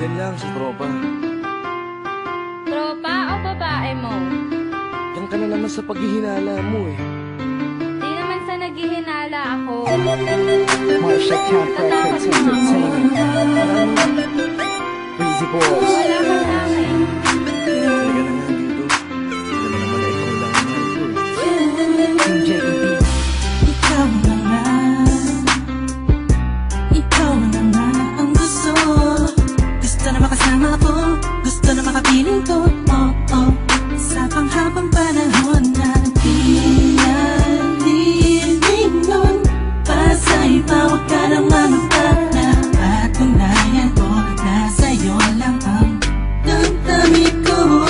Yan lang, sa tropa. Tropa o babae mo? Yan ka na naman sa paghihinala mo eh. Di naman sa naghihinala ako. Marsha Camp Records Entertainment. Breezy Boys. Wala ka sa akin. Halika na nga dito. Alam mo naman na ikaw lang ang mahal ko eh. Team JEB. Ikaw na nga. Ikaw na nga ang gusto. Gusto na makasama ko. Gusto na makapiling ko. Oh, oh. Sa panghabang panahon na di nalilingon. Pasa'y bawag ka ng mamagpala. Patunayan ko na sa'yo lang ang damdamin ko.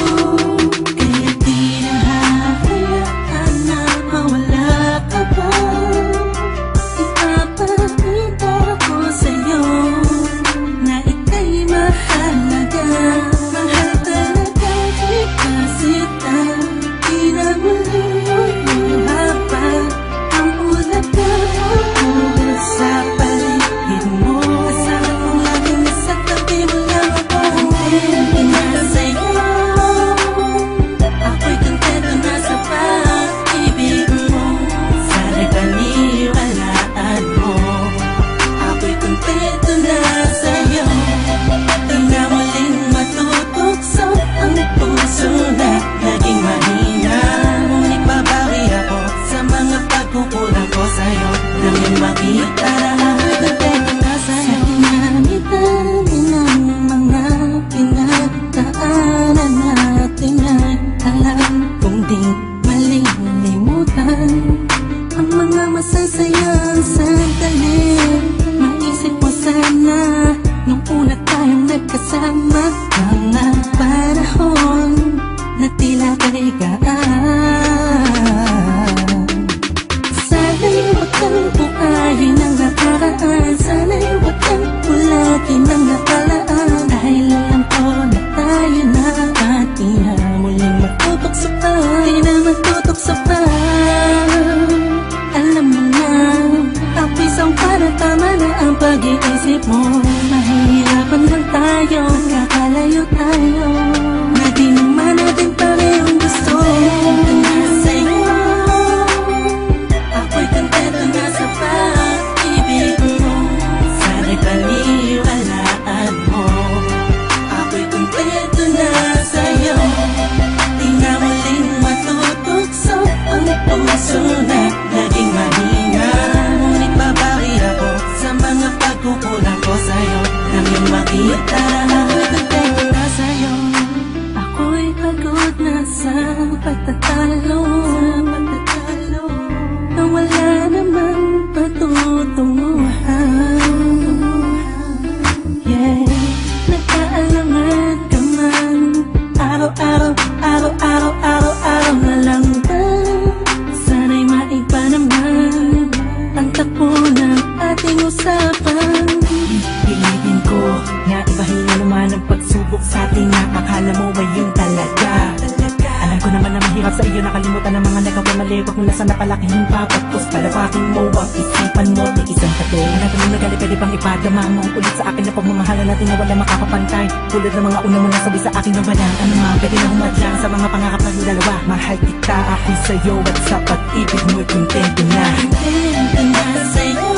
Kaya di na hahayaan na mawala ka pa. Ipapakita ko sa'yo na ika'y mahalaga. Mahal talaga kasi di na muli haba ang ulat na ulat sa paligid mo. Kasama ko laging nasa tabi mo lang ako. Kontento na sa'yo. Ako'y kontento na sa pag-ibig mo. Sana'y paniwalaan mo. Ako'y kontento na sa'yo. Di na muling matutukso ang puso na naging mahina. Ngunit babawi ako sa mga pagkukulang ko sa'yo. Nang yung makita na ako'y kontento na sa'yo. Sa dinami-dami ng mga pinagdaanan natin ay alam kong di malilimutan ang mga masasayang sandali. Maisip mo sana nung una tayong nagkasama. Mga panahon na tila kay gaan. Sana'y huwag kang buhayin ang nakaraan. Sana'y huwag kang ulatin ang nakalaan. Dahil alam ko na tayo na at di na muling matutok sa pa. Di na matutok sa pa. Alam mo na ang pisang para tama na ang pag-iisip mo. Mahihirapan lang tayo, kakalayo tayo. Na di naman natin parehong gusto. Kontento na sa'yo. Ako'y kontento na sa pag-ibig mo. Sana'y paniwalaan mo. Ako'y kontento na sa'yo. Di na muling matutukso ang puso na naging mahina. Ngunit babawi ako sa mga pagkukulang ko sa'yo. Nang yung makita ako'y kontento na sa'yo. Ako'y pagod na sa pagtatalo. Na wala namang patutunguhan. Yeah, nagkaalangan ka man. Araw-araw na lang ba? Sana'y maiba naman ang takbo ng ating usapan. Pilitin ko na ibahin na naman ang pagsubok sa ating nakakala mo ay yun talaga. Alam ko naman na mahirap sa iyo nakalimutan ang mga nagawa mali. Huwag mo na sana palakihin pa. Pagpos palawakin mo ang isipan mo. Di isang tabi na kami nagali pwede bang ipadama mo ulit sa akin na pagmamahalan natin na wala makakapantay. Tulad ng mga una mo nasabi sa akin na walang ano man pwede na humadlang sa mga pangarap ng dalawa. Mahal kita ako'y sa'yo at sa pag-ibig mo'y kontento na. Kontento na sa'yo.